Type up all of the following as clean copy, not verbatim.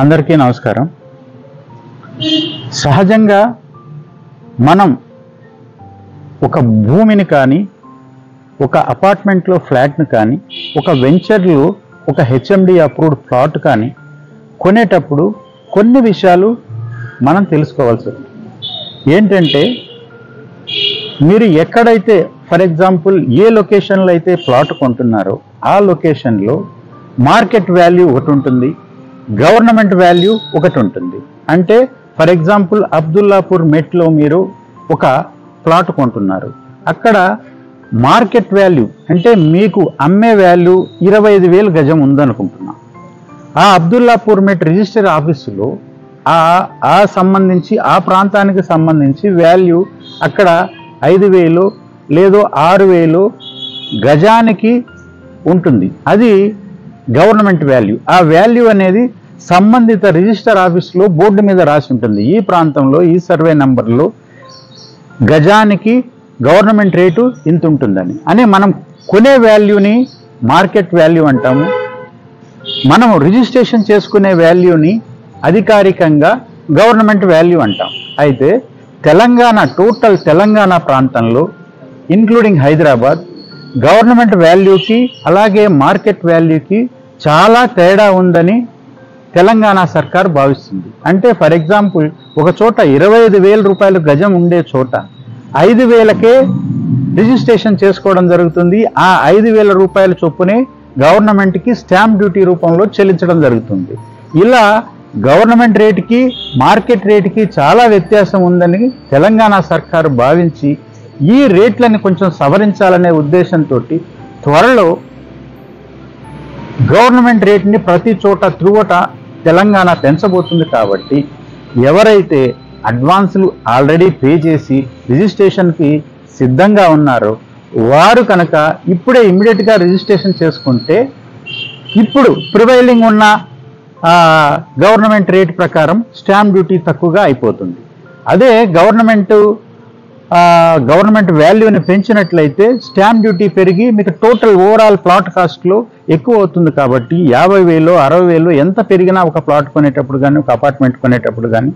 అందరికీ నమస్కారం. సహజంగా మనం ఒక భూమిని కానీ, ఒక అపార్ట్మెంట్లో ఫ్లాట్ను కానీ, ఒక వెంచర్లో ఒక హెచ్ఎండి అప్రూవ్డ్ ప్లాట్ కానీ కొనేటప్పుడు కొన్ని విషయాలు మనం తెలుసుకోవాల్సి ఉంది. ఏంటంటే, మీరు ఎక్కడైతే ఫర్ ఎగ్జాంపుల్ ఏ లొకేషన్లో అయితే ప్లాట్ కొంటున్నారో ఆ లొకేషన్లో మార్కెట్ వాల్యూ ఒకటి ఉంటుంది, గవర్నమెంట్ వాల్యూ ఒకటి ఉంటుంది. అంటే ఫర్ ఎగ్జాంపుల్ అబ్దుల్లాపూర్ మెట్లో మీరు ఒక ప్లాట్ కొంటున్నారు, అక్కడ మార్కెట్ వాల్యూ అంటే మీకు అమ్మే వాల్యూ 25,000 గజం ఉందనుకుంటున్నాం. ఆ అబ్దుల్లాపూర్ మెట్ రిజిస్టర్ ఆఫీసులో ఆ సంబంధించి ఆ ప్రాంతానికి సంబంధించి వాల్యూ అక్కడ 5,000 లేదో 6,000 గజానికి ఉంటుంది. అది గవర్నమెంట్ వాల్యూ. ఆ వాల్యూ అనేది సంబంధిత రిజిస్టర్ ఆఫీస్లో బోర్డు మీద రాసి ఉంటుంది. ఈ ప్రాంతంలో ఈ సర్వే నంబర్లో గజానికి గవర్నమెంట్ రేటు ఇంత ఉంటుందని. అని మనం కొనే వాల్యూని మార్కెట్ వాల్యూ అంటాము. మనం రిజిస్ట్రేషన్ చేసుకునే వాల్యూని అధికారికంగా గవర్నమెంట్ వాల్యూ అంటాం. అయితే టోటల్ తెలంగాణ ప్రాంతంలో ఇంక్లూడింగ్ హైదరాబాద్ గవర్నమెంట్ వాల్యూకి అలాగే మార్కెట్ వాల్యూకి చాలా తేడా ఉందని తెలంగాణ సర్కార్ భావిస్తుంది. అంటే ఫర్ ఎగ్జాంపుల్ ఒక చోట 25,000 రూపాయలు గజం ఉండే చోట 5,000కే రిజిస్ట్రేషన్ చేసుకోవడం జరుగుతుంది. ఆ 5,000 రూపాయల చొప్పునే గవర్నమెంట్కి స్టాంప్ డ్యూటీ రూపంలో చెల్లించడం జరుగుతుంది. ఇలా గవర్నమెంట్ రేటుకి మార్కెట్ రేటుకి చాలా వ్యత్యాసం ఉందని తెలంగాణ సర్కారు భావించి ఈ రేట్లను కొంచెం సవరించాలనే ఉద్దేశంతో త్వరలో గవర్నమెంట్ రేట్ని ప్రతి చోట త్రూఅవుట్ తెలంగాణ పెంచబోతుంది. కాబట్టి ఎవరైతే అడ్వాన్సులు ఆల్రెడీ పే చేసి రిజిస్ట్రేషన్కి సిద్ధంగా ఉన్నారో వారు కనుక ఇప్పుడే ఇమ్మీడియట్గా రిజిస్ట్రేషన్ చేసుకుంటే ఇప్పుడు ప్రివైలింగ్ ఉన్న గవర్నమెంట్ రేట్ ప్రకారం స్టాంప్ డ్యూటీ తక్కువగా అయిపోతుంది. అదే గవర్నమెంట్ వాల్యూని పెంచినట్లయితే స్టాంప్ డ్యూటీ పెరిగి మీకు టోటల్ ఓవరాల్ ప్లాట్ కాస్ట్లో ఎక్కువ అవుతుంది. కాబట్టి 50,000 60,000 ఎంత పెరిగినా ఒక ప్లాట్ కొనేటప్పుడు కానీ ఒక అపార్ట్మెంట్ కొనేటప్పుడు కానీ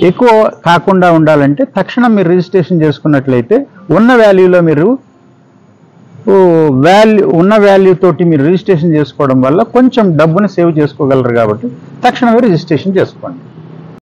ఎక్కువ కాకుండా ఉండాలంటే తక్షణం మీరు రిజిస్ట్రేషన్ చేసుకున్నట్లయితే ఉన్న వాల్యూలో మీరు ఉన్న వాల్యూ తోటి మీరు రిజిస్ట్రేషన్ చేసుకోవడం వల్ల కొంచెం డబ్బుని సేవ్ చేసుకోగలరు. కాబట్టి తక్షణమే రిజిస్ట్రేషన్ చేసుకోండి.